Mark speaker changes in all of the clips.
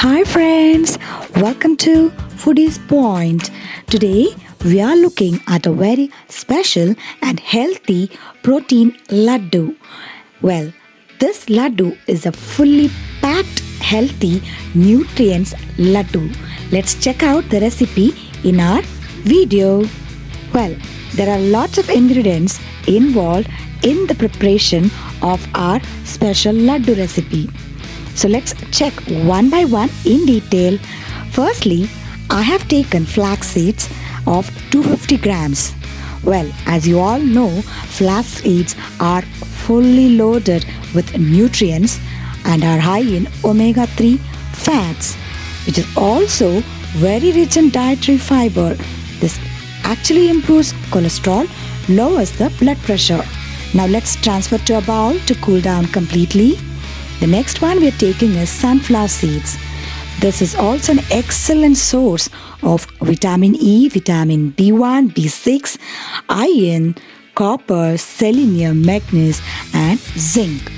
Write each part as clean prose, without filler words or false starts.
Speaker 1: Hi friends, welcome to Foodie's Point. Today we are looking at a very special and healthy protein laddu. Well, this laddu is a fully packed healthy nutrients laddu. Let's check out the recipe in our video. Well, there are lots of ingredients involved in the preparation of our special laddu recipe. So let's check one by one in detail. Firstly, I have taken flax seeds of 250 grams. Well, as you all know, flax seeds are fully loaded with nutrients and are high in omega-3 fats, which is also very rich in dietary fiber. This actually improves cholesterol, lowers the blood pressure. Now let's transfer to a bowl to cool down completely. The next one we are taking is sunflower seeds. This is also an excellent source of vitamin E, vitamin B1, B6, iron, copper, selenium, magnesium and zinc.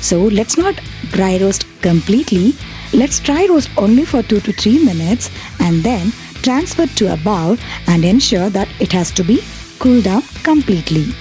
Speaker 1: So let's not dry roast completely. Let's dry roast only for 2 to 3 minutes and then transfer to a bowl and ensure that it has to be cooled down completely.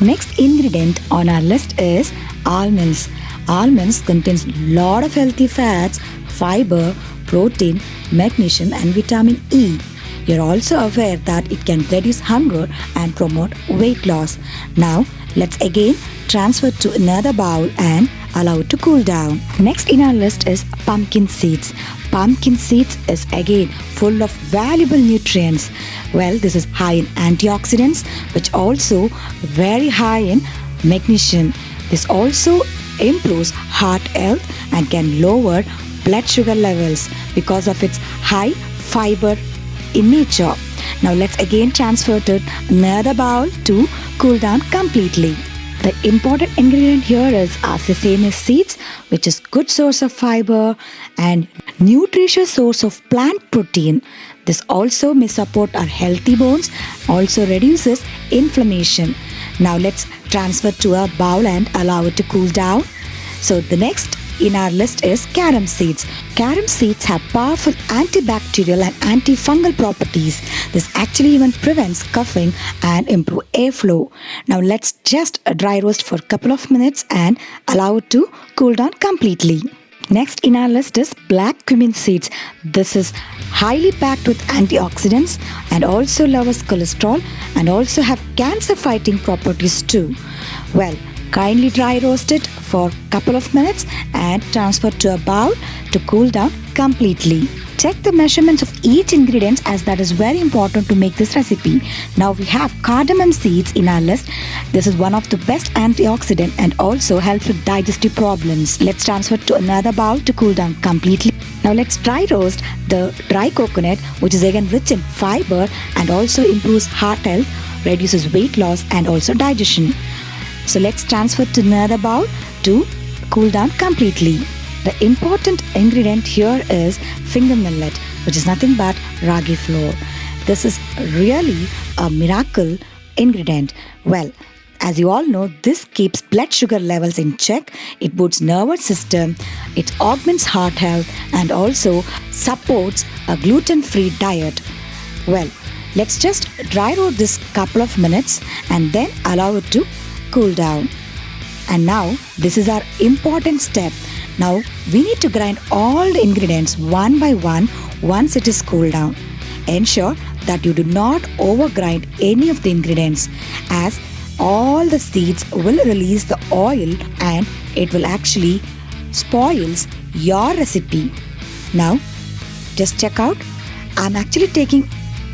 Speaker 1: Next ingredient on our list is almonds. Almonds contains a lot of healthy fats, fiber, protein, magnesium and vitamin E. You're also aware that it can reduce hunger and promote weight loss. Now let's again transfer to another bowl and allow it to cool down. Next in our list is pumpkin seeds. Pumpkin seeds is again full of valuable nutrients. Well, this is high in antioxidants, which also very high in magnesium. This also improves heart health and can lower blood sugar levels because of its high fiber in nature. Now let's again transfer to another bowl to cool down completely. The important ingredient here is our sesame seeds, which is good source of fiber and nutritious source of plant protein. This also may support our healthy bones, also reduces inflammation. Now let's transfer to a bowl and allow it to cool down. So the next in our list is carom seeds. Carom seeds have powerful antibacterial and antifungal properties. This actually even prevents coughing and improve airflow. Now let's just dry roast for a couple of minutes and allow it to cool down completely. Next in our list is black cumin seeds. This is highly packed with antioxidants and also lowers cholesterol and also have cancer fighting properties too. Well, kindly dry roast it for a couple of minutes and transfer to a bowl to cool down completely. Check the measurements of each ingredient as that is very important to make this recipe. Now we have cardamom seeds in our list. This is one of the best antioxidant and also helps with digestive problems. Let's transfer to another bowl to cool down completely. Now let's dry roast the dry coconut, which is again rich in fiber and also improves heart health, reduces weight loss and also digestion. So let's transfer to another bowl to cool down completely. The important ingredient here is finger millet, which is nothing but ragi flour. This is really a miracle ingredient. Well, as you all know, this keeps blood sugar levels in check, it boosts nervous system, it augments heart health and also supports a gluten-free diet. Well, let's just dry roast this couple of minutes and then allow it to cool down. And now this is our important step. Now we need to grind all the ingredients one by one once it is cooled down. Ensure that you do not overgrind any of the ingredients as all the seeds will release the oil and it will actually spoils your recipe. Now just check out, I'm actually taking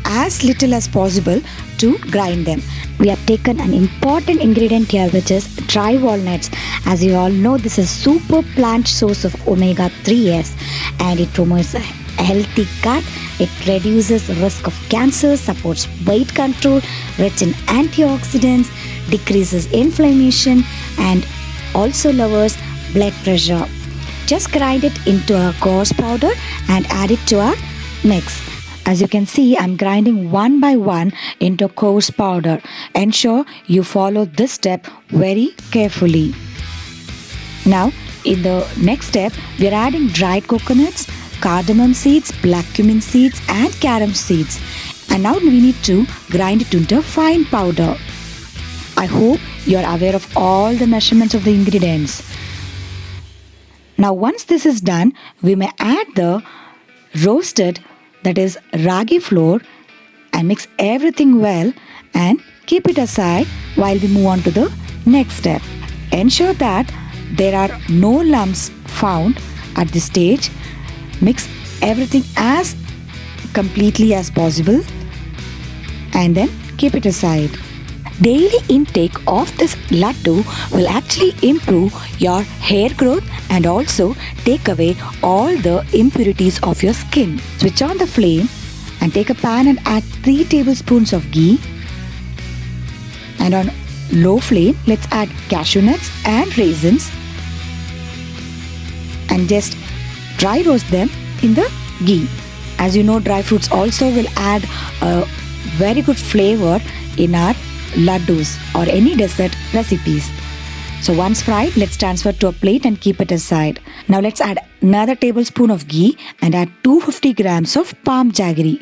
Speaker 1: as little as possible to grind them. We have taken an important ingredient here, which is dry walnuts. As you all know, this is super plant source of omega-3s and it promotes a healthy gut. It reduces the risk of cancer, supports weight control, rich in antioxidants, decreases inflammation and also lowers blood pressure. Just grind it into a coarse powder and add it to our mix. As you can see, I'm grinding one by one into coarse powder. Ensure you follow this step very carefully. Now, in the next step, we are adding dried coconuts, cardamom seeds, black cumin seeds and carom seeds. And now we need to grind it into a fine powder. I hope you are aware of all the measurements of the ingredients. Now once this is done, we may add the roasted, that is ragi flour, and mix everything well and keep it aside while we move on to the next step. Ensure that there are no lumps found at this stage. Mix everything as completely as possible and then keep it aside. Daily intake of this laddu will actually improve your hair growth and also take away all the impurities of your skin. Switch on the flame and take a pan and add 3 tablespoons of ghee. And on low flame, let's add cashew nuts and raisins and just dry roast them in the ghee. As you know, dry fruits also will add a very good flavor in our laddus or any dessert recipes. So once fried, let's transfer to a plate and keep it aside. Now let's add another tablespoon of ghee and add 250 grams of palm jaggery.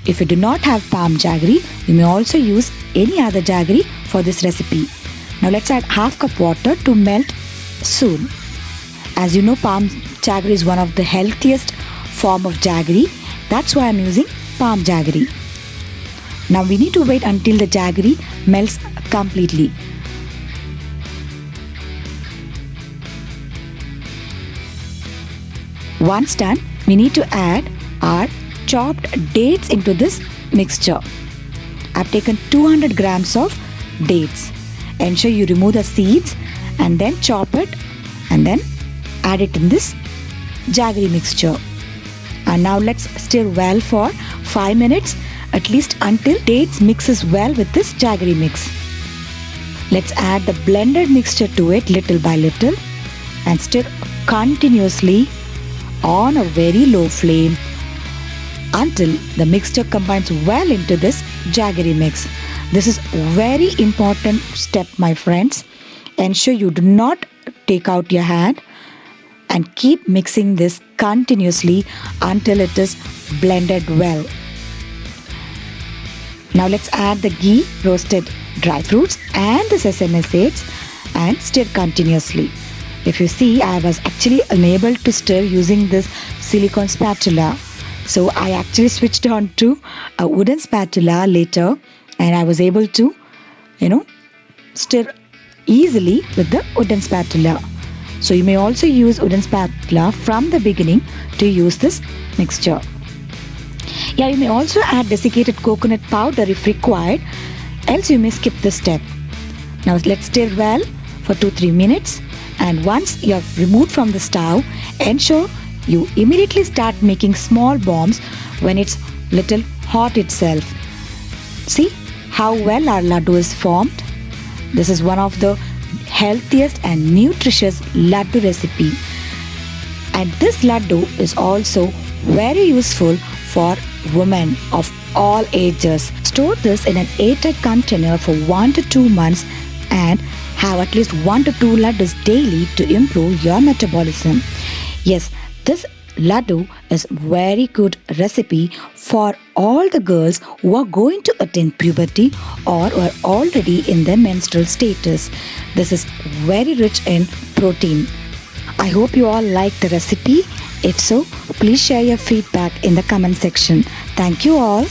Speaker 1: If you do not have palm jaggery, you may also use any other jaggery for this recipe. Now let's add half cup water to melt soon. As you know, palm jaggery is one of the healthiest form of jaggery. That's why I'm using palm jaggery. Now we need to wait until the jaggery melts completely. Once done, we need to add our chopped dates into this mixture. I've taken 200 grams of dates. Ensure you remove the seeds and then chop it and then add it in this jaggery mixture. And now let's stir well for 5 minutes, at least until dates mixes well with this jaggery mix. Let's add the blended mixture to it little by little and stir continuously on a very low flame until the mixture combines well into this jaggery mix. This is very important step, my friends. Ensure you do not take out your hand and keep mixing this continuously until it is blended well. Now let's add the ghee, roasted dry fruits and the sesame seeds and stir continuously. If you see, I was actually unable to stir using this silicone spatula. So I actually switched on to a wooden spatula later and I was able to, stir easily with the wooden spatula. So you may also use wooden spatula from the beginning to use this mixture. Yeah, you may also add desiccated coconut powder if required, else you may skip this step. Now let's stir well for 2-3 minutes, and once you have removed from the stove, ensure you immediately start making small bombs when it's little hot itself. See how well our laddu is formed? This is one of the healthiest and nutritious laddu recipe. And this laddu is also very useful for women of all ages. Store this in an airtight container for 1 to 2 months and have at least 1 to 2 laddus daily to improve your metabolism. Yes, this laddu is very good recipe for all the girls who are going to attain puberty or who are already in their menstrual status. This is very rich in protein. I hope you all like the recipe. If so, please share your feedback in the comment section. Thank you all.